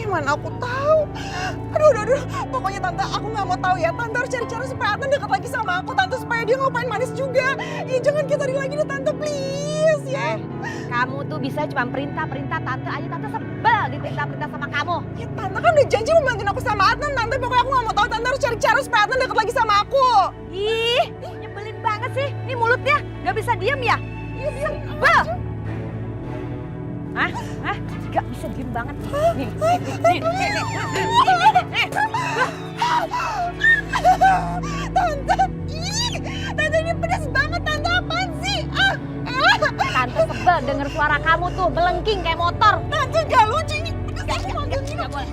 Mana aku tahu. Aduh. Pokoknya Tante, aku nggak mau tahu ya. Tante harus cari cara supaya Adnan dekat lagi sama aku. Tante, supaya dia ngelupain Manis juga. Ya jangan kita lagi deh Tante, please ya. Kamu tuh bisa cuma perintah Tante aja. Tante sebel diperintah-perintah sama kamu. Ya Tante kan udah janji mau bantuin aku sama Adnan. Tante, pokoknya aku nggak mau tahu. Tante harus cari cara supaya Adnan dekat lagi sama aku. Ih, nyebelin banget sih. Ini mulutnya nggak bisa diem ya? Sebel. Hah? Gak bisa diem banget. Nih. Tante ini pedas banget. Tante apaan sih? Tante sebel denger suara kamu tuh melengking kayak motor. Tante gak lucu ini. Enggak boleh.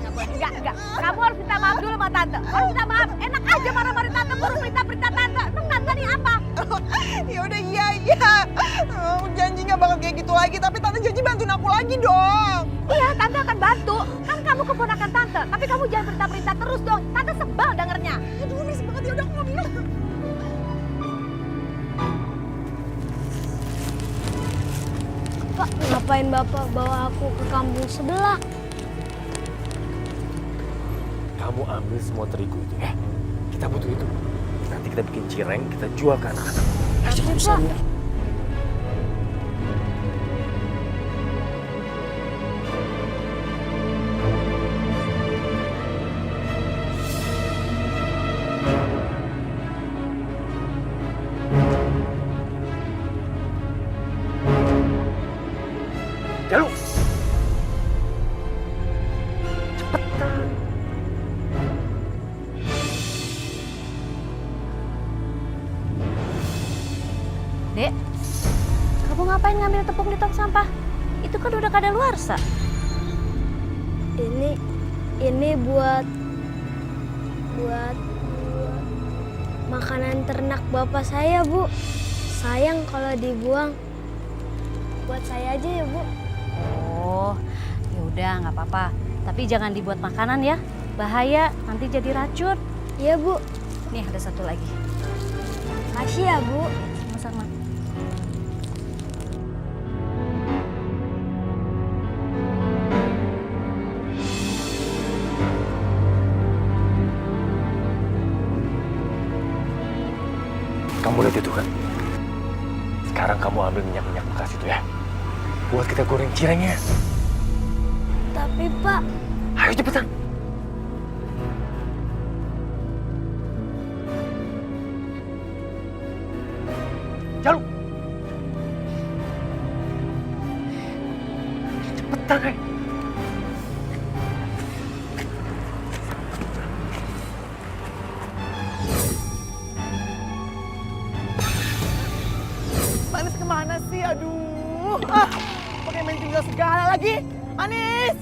Kamu harus minta maaf dulu sama Tante. Harus minta maaf. Enak aja marah-marahin Tante, baru perintah Tante. Emang Tante nih apa? Ya udah iya. Janji gak bakal kayak gitu lagi. Tapi Tante janji bantuin aku lagi dong. Iya, Tante akan bantu. Kan kamu keponakan Tante. Tapi kamu jangan perintah terus dong. Tante sebel dengernya. Aduh, beres banget. Ya udah aku mau minum. Pak, ngapain Bapak bawa aku ke kampung sebelah? Kamu ambil semua terigu itu ya. Kita butuh itu. Nanti kita bikin cireng, kita jual ke anak-anak. Tapi Pak, Jalu! Dek, kamu ngapain ngambil tepung di tong sampah? Itu kan udah kadaluarsa. ini buat makanan ternak Bapak saya, Bu. Sayang kalau dibuang. Buat saya aja ya, Bu. Oh, ya udah nggak apa-apa. Tapi jangan dibuat makanan ya. Bahaya, nanti jadi racun. Iya, Bu. Nih ada satu lagi. Makasih ya, Bu. Sama-sama. Kamu lihat itu kan? Sekarang kamu ambil minyak-minyak bekas itu ya. Buat kita goreng cirengnya. Tapi, Pak, Ayo cepetan. Jalu. Cepetan, Kay. Manis kemana sih? Aduh. Pakai main tinggal segala lagi. Manis.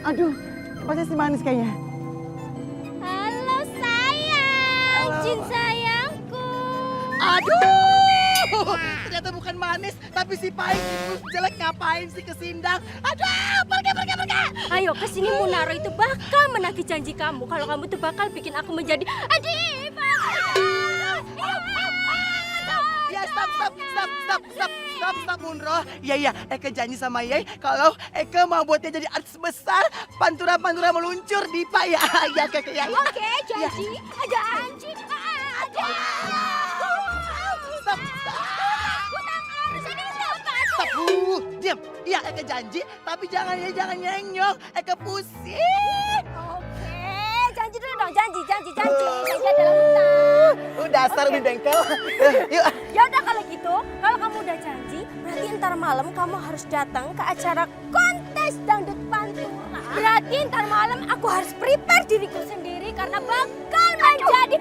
Aduh, pasti si Manis kayaknya. halo sayang, Jin sayangku. Aduh, ternyata bukan Manis, tapi si Paing itu jelek ngapain sih ke Sindang? Aduh, pergi. Ayo kesini Munaro itu bakal menagih janji kamu kalau kamu tuh bakal bikin aku menjadi diva. Ya stop Munro. Iya, Eka janji sama Yai kalau Eka mau buat dia jadi artis besar, pantura meluncur di Pak ya. Ya Keke ya. Oke, janji. Janji. Stop. Diam. Iya Eka janji, tapi jangan nyenyong. Eka pusing. Oke, janji dulu dong, janji adalah hutang. Dasar di bengkel. Yuk. Ya udah kalau gitu, kalau kamu udah janji, berarti ntar malam kamu harus datang ke acara kontes dangdut pantura. Berarti ntar malam aku harus prepare diriku sendiri karena bakal menjadi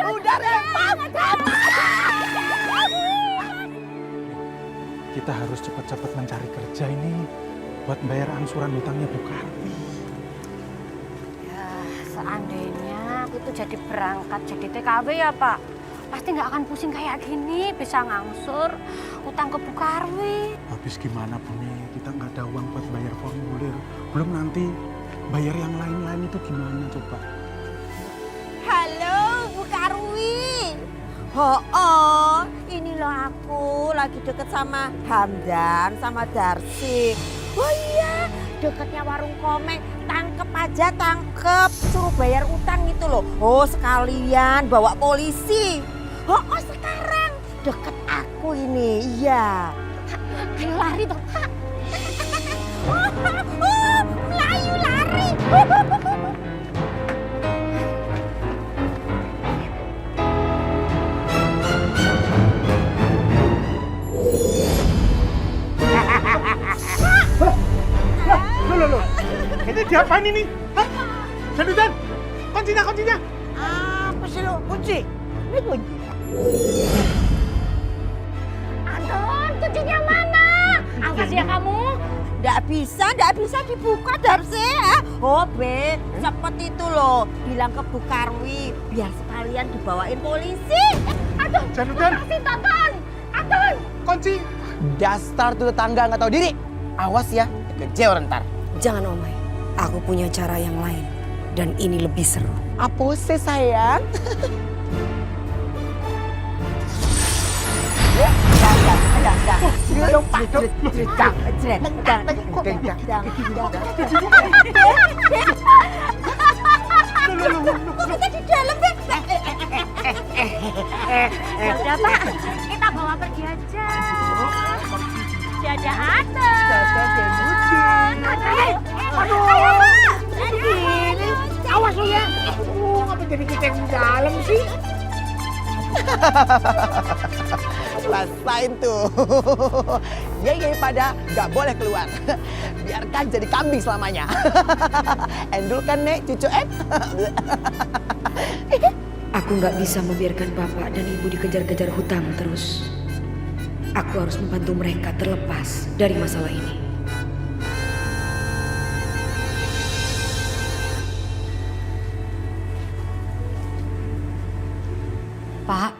Udah rempang. Kita harus cepat-cepat mencari kerja ini buat bayar angsuran hutangnya Bu Karwi. Ya, seandainya aku tuh jadi berangkat jadi TKW ya Pak. Pasti nggak akan pusing kayak gini, bisa ngangsur utang ke Bu Karwi. Habis gimana Bu nih, kita nggak ada uang buat bayar formulir. Belum nanti bayar yang lain-lain itu gimana coba? Halo Bu Karwi. Ini loh aku lagi deket sama Hamdan sama Darsi. Oh iya, deketnya warung Komeng. Tangkep aja, tangkep. Suruh bayar utang gitu loh. Oh sekalian bawa polisi. Oh sekarang deket aku ini, iya. Ayo lari toh, Pak. Melayu lari. Loh. Ini diapain ini? Hah? Janudan, kuncinya. Apa sih lo? Kunci? Ini kunci. Anton, kuncinya mana? Awas ya kamu. Nggak bisa dibuka Darsi. Oh Be, cepet itu loh. Bilang ke Bu Karwi, biar sekalian dibawain polisi. Aduh, Janudan. makasih Tonton. Anton. Kunci. Dasar tuh tetangga nggak tahu diri. Awas ya, dikejar ntar. Jangan Omai, aku punya cara yang lain. Dan ini lebih seru. Apa sih sayang? Udah Pak, kita bawa pergi aja. Dadah Anton. Ayo Pak. Awas lu ya. Ngapa jadi kita yang di dalam sih? Rasain tuh. Ye pada nggak boleh keluar. Biarkan jadi kambing selamanya. Endul kan Nek, cucu Aku nggak bisa membiarkan bapak dan ibu dikejar-kejar hutang terus. Aku harus membantu mereka terlepas dari masalah ini. Pak,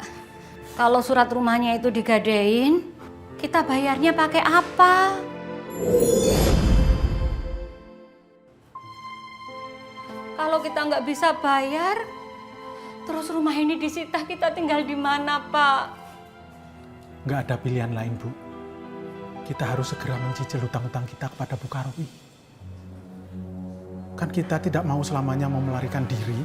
kalau surat rumahnya itu digadein, kita bayarnya pakai apa? Kalau kita nggak bisa bayar, terus rumah ini disita, kita tinggal di mana, Pak? Nggak ada pilihan lain, Bu. Kita harus segera mencicil hutang-hutang kita kepada Bu Karwi. Kan kita tidak mau selamanya mau melarikan diri.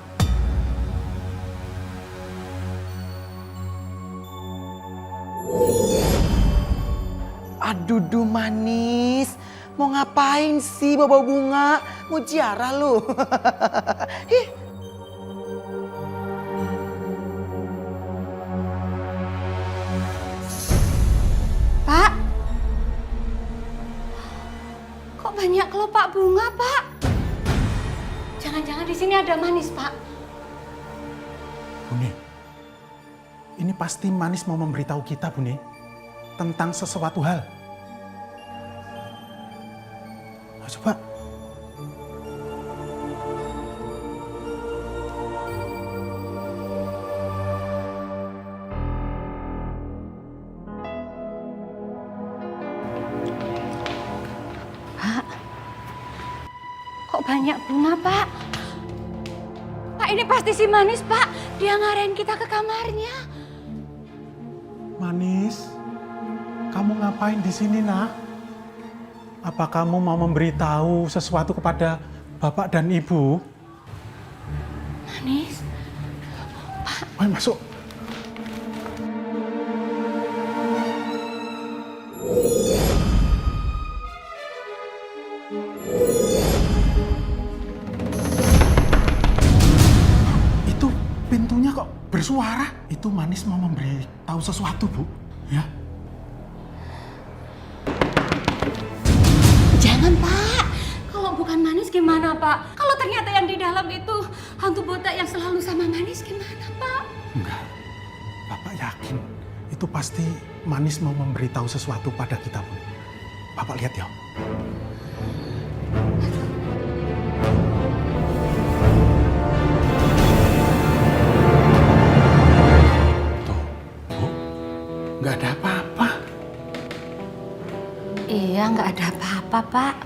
Aduh manis. Mau ngapain sih bawa bunga? Mau ziarah lu? Ih. Pak, kok banyak kelopak bunga, Pak? Jangan-jangan di sini ada manis, Pak. Bune, ini pasti Manis mau memberitahu kita, Bune, tentang sesuatu hal. Nah, coba. Pak, kok banyak bunga, Pak? Pak, ini pasti si Manis, Pak. Dia ngarahin kita ke kamarnya. Manis, kamu ngapain di sini, Nah? Apa kamu mau memberitahu sesuatu kepada Bapak dan Ibu? Manis, Ayo masuk. Itu pintunya kok bersuara. Itu Manis mau memberitahu sesuatu, Bu. Ya. jangan, Pak. Kalau bukan Manis gimana, Pak? Kalau ternyata yang di dalam itu hantu botak yang selalu sama Manis gimana, Pak? Enggak. Bapak yakin itu pasti Manis mau memberitahu sesuatu pada kita, Bu. Bapak lihat ya. Tuh, Bu. Nggak ada apa-apa. Iya, nggak ada apa-apa, Pak.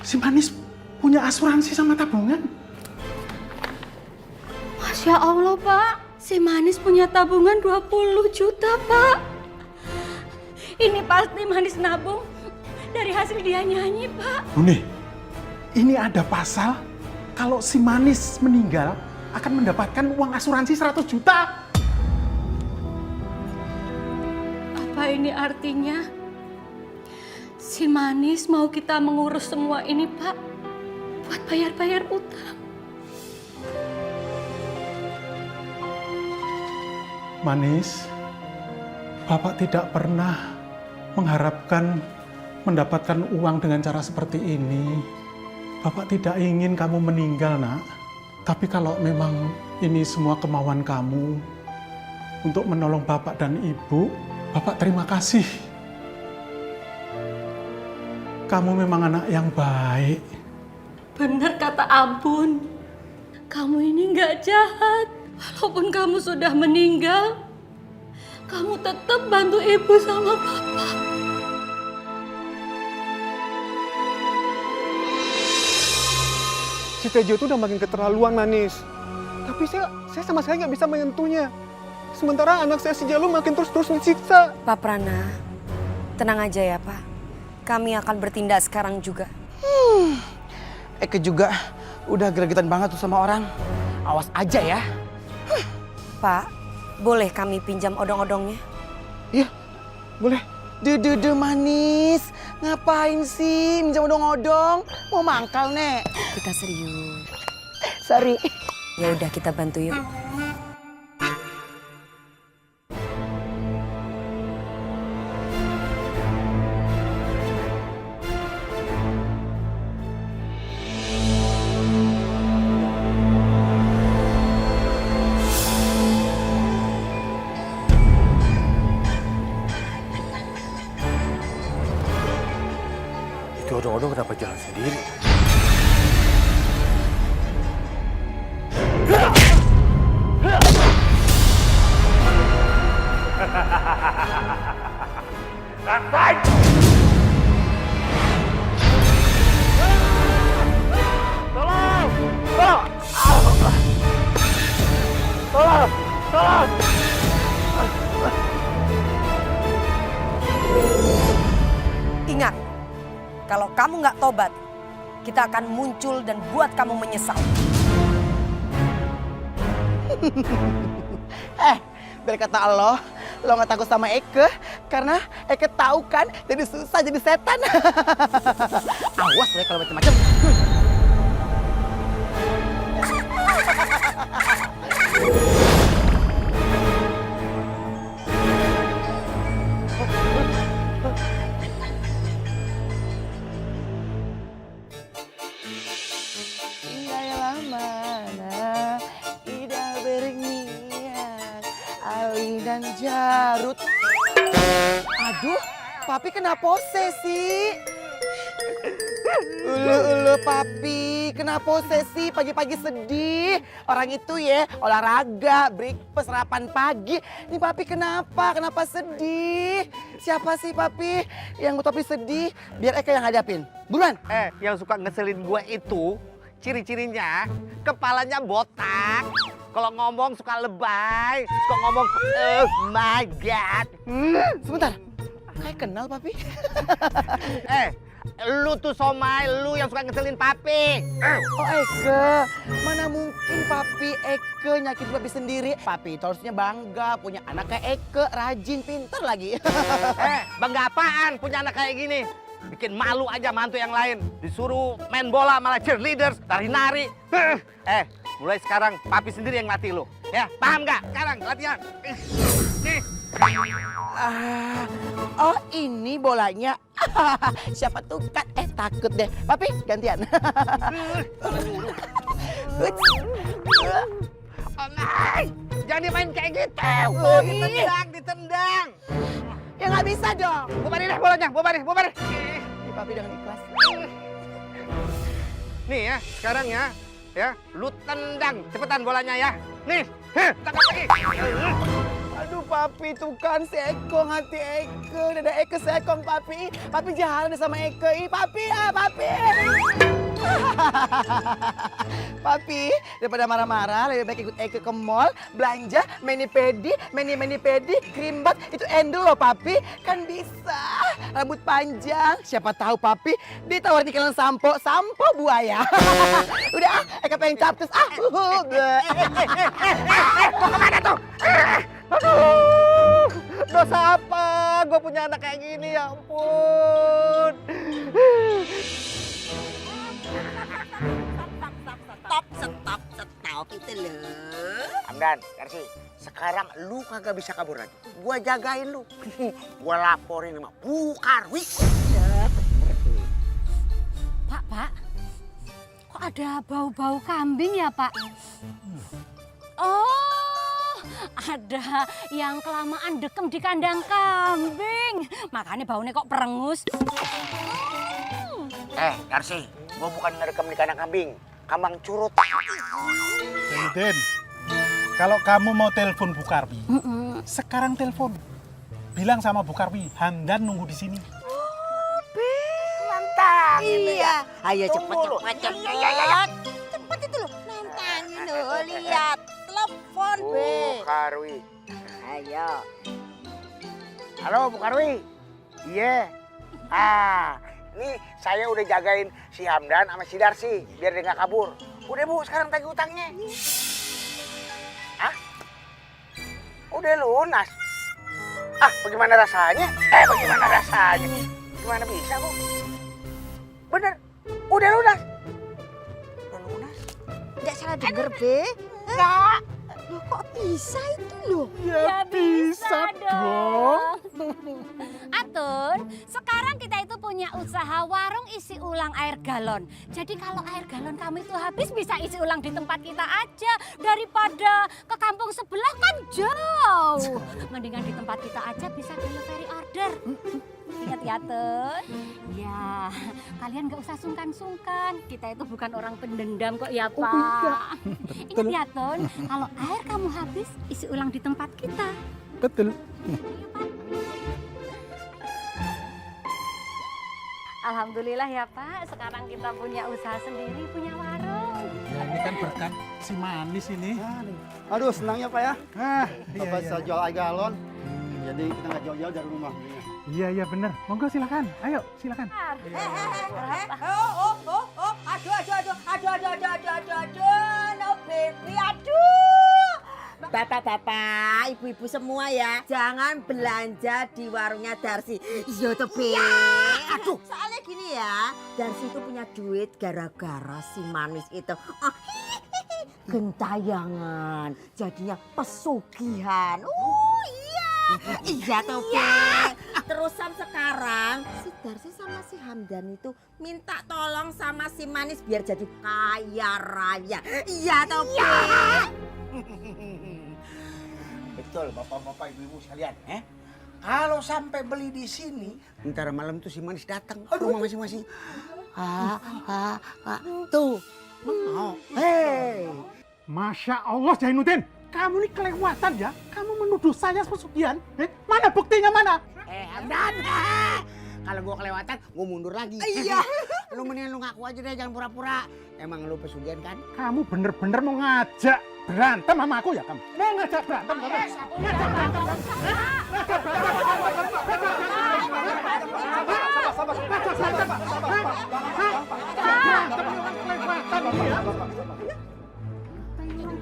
si Manis punya asuransi sama tabungan. Masya Allah, Pak. Si Manis punya tabungan 20 juta, Pak. Ini pasti Manis nabung dari hasil dia nyanyi, Pak. Bune, ini ada pasal kalau si Manis meninggal akan mendapatkan uang asuransi 100 juta. Apa ini artinya? Si Manis mau kita mengurus semua ini, Pak, buat bayar-bayar utang. Manis, Bapak tidak pernah mengharapkan mendapatkan uang dengan cara seperti ini. Bapak tidak ingin kamu meninggal, Nak. Tapi kalau memang ini semua kemauan kamu untuk menolong Bapak dan Ibu, Bapak terima kasih. Kamu memang anak yang baik. Benar kata Abun. Kamu ini nggak jahat. Walaupun kamu sudah meninggal, kamu tetap bantu ibu sama bapak. Si Tejo itu udah makin keterlaluan, Manis. Tapi saya sama sekali nggak bisa menyentuhnya. Sementara anak saya si Jalu makin terus-terus disiksa. Pak Prana, tenang aja ya Pak. Kami akan bertindak sekarang juga. Eke juga udah gregetan banget tuh sama orang. Awas aja ya. Pak, boleh kami pinjam odong-odongnya? Iya, boleh. Dede Manis, ngapain sih minjam odong-odong? Mau mangkal, Nek? Kita serius. Sorry. Ya udah kita bantu yuk. Itu odong-odong kenapa jalan sendiri? Ingat, kalau kamu nggak tobat, kita akan muncul dan buat kamu menyesal. Biar kata Allah, lo gak takut sama Eke karena Eke tahu kan jadi susah jadi setan. Awas lo ya kalau macam-macam. Indahlah mana Ida berniat Ali dan Jarut. Aduh, Papi kena posesi. Ulu Papi, kena posesi pagi-pagi sedih. Orang itu ya olahraga, breakfast, sarapan pagi. Ini Papi kenapa? Kenapa sedih? Siapa sih Papi yang buat Papi sedih? Biar Eka yang hadapin. Buruan. Yang suka ngeselin gue itu ciri-cirinya kepalanya botak. Kalau ngomong suka lebay, suka ngomong oh my god. Sebentar. Kayak kenal Papi. Lu tuh Somai, lu yang suka ngeselin Papi. Oh Eke, mana mungkin Papi Eke nyakitin Papi sendiri. Papi itu harusnya bangga punya anak kayak Eke, rajin, pintar lagi. Bangga apaan punya anak kayak gini? Bikin malu aja mantu yang lain. Disuruh main bola malah cheerleaders, nari-nari. Mulai sekarang Papi sendiri yang latih lu. Ya, paham nggak? Sekarang latihan. Nih. Oh ini bolanya. Siapa tuh kan? Takut deh. Papi gantian. Jangan dimain kayak gitu. Ditendang. Ya nggak bisa dong. Bubarin deh bolanya, bubarin. Nih Papi dengan ikhlas. Nih ya, sekarang ya, lu tendang cepetan bolanya ya. Nih, tangkap lagi. Aduh papi tuh kan si Ekong hati Eke. Dada Eke sekong papi. Papi jahat sama Eke. Ih papi papi. Papi, daripada marah-marah, lebih baik ikut Eke ke mall, belanja, mani-pedi, krim bat, itu endul loh papi. Kan bisa, rambut panjang, siapa tahu papi ditawarin iklan sampo buaya. Udah Eke pengen capcus, Mau kemana tuh? Aduh, dosa apa? Gue punya anak kayak gini, ya ampun. Stop itu loh. Hamdan, Darsi, sekarang lu kagak bisa kabur lagi. Gua jagain lu. Gua laporin sama Bu Karwi. Pak, kok ada bau-bau kambing ya, Pak? Oh, ada yang kelamaan dekem di kandang kambing. Makanya baunya kok perengus. Darsi, gua bukan ngerekam di kandang kambing. Kambang curut. Zainuddin, kalau kamu mau telepon Bu Karwi, sekarang telepon. Bilang sama Bu Karwi, Hamdan nunggu di sini. Nantangin iya. Ayo cepet. Cepet itu loh. Nantangin loh, lihat. Telepon, Be. Bu Karwi. Ayo. Halo, Bu Karwi. Iya. Ini saya udah jagain si Hamdan sama si Darsi biar dia nggak kabur. Udah Bu, sekarang tagih utangnya. Hah? Udah lunas. Bagaimana rasanya? Bagaimana rasanya? Gimana bisa, Bu? Bener, udah lunas. Udah lunas? Nggak salah denger, Be. Enggak. Loh, kok bisa itu loh? Ya bisa dong. Atun, sekarang kita itu punya usaha warung isi ulang air galon. Jadi kalau air galon kamu itu habis bisa isi ulang di tempat kita aja. Daripada ke kampung sebelah kan jauh. Mendingan di tempat kita aja bisa delivery order. Ingat ya, Tun? Ya, kalian nggak usah sungkan-sungkan. Kita itu bukan orang pendendam kok ya, Pak. Ingat ya, Tun? Kalau air kamu habis, isi ulang di tempat kita. Betul. Alhamdulillah ya, Pak. Sekarang kita punya usaha sendiri, punya warung. Ya ini kan berkat si manis ini. Aduh, senangnya Pak ya. Bapak Iya. bisa jual air galon. Jadi kita nggak jauh-jauh dari rumah. Iya benar. Monggo silakan. Ayo silakan. Aduh, no baby, aduh. Bapak-bapak, ibu-ibu semua ya, jangan belanja di warungnya Darsi. Iya tuh, Be. Aduh, soalnya gini ya, Darsi itu punya duit gara-gara si manis itu. Gentayangan, jadinya pesugihan. Iya. Iya tuh, Be. Terusan sekarang si Darsi sama si Hamdan itu minta tolong sama si manis biar jadi kaya raya. Iya toh, Be. Betul, bapak-bapak, ibu-ibu sekalian. Kalau sampai beli di sini, ntar malam tuh si manis datang ke rumah masing-masing. Tuh, mau. Hei. Masya Allah Zainuddin, kamu ini kelewatan ya. Kamu menuduh saya pesugihan. Mana buktinya mana? Hamdan. Kalau gua kelewatan, gua mundur lagi. Iya. Lu mendingan lu ngaku aja deh, jangan pura-pura. Emang lu pesugihan kan? Kamu bener-bener mau ngajak berantem sama aku ya kamu? Mau ngajak berantem kamu? Ngajak berantem kamu? Ngajak berantem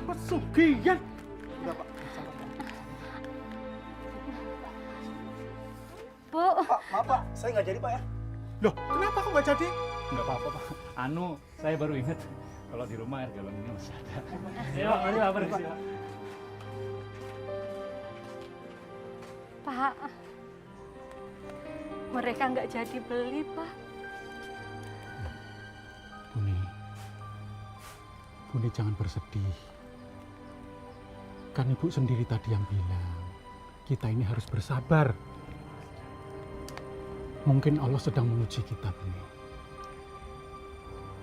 pesugihan. Bu. Pak, maaf Pak, saya nggak jadi Pak ya. Loh, kenapa kok nggak jadi? Nggak apa-apa, Pak. Saya baru ingat kalau di rumah air galon ini masih ada. Ya, mari Pak, permisi, Pak. Pak, mereka nggak jadi beli, Pak. Buni jangan bersedih. Kan Ibu sendiri tadi yang bilang, kita ini harus bersabar. Mungkin Allah sedang menguji kita, Buni.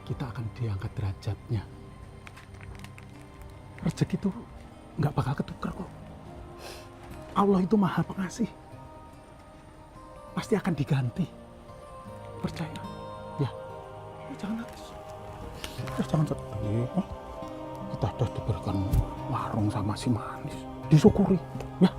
Kita akan diangkat derajatnya. Rezeki itu nggak bakal ketukar kok. Allah itu maha pengasih. Pasti akan diganti. Percaya. Ya. Jangan nangis. Jangan sedih. Kita sudah diberikan warung sama si Manis. Disyukuri. Ya.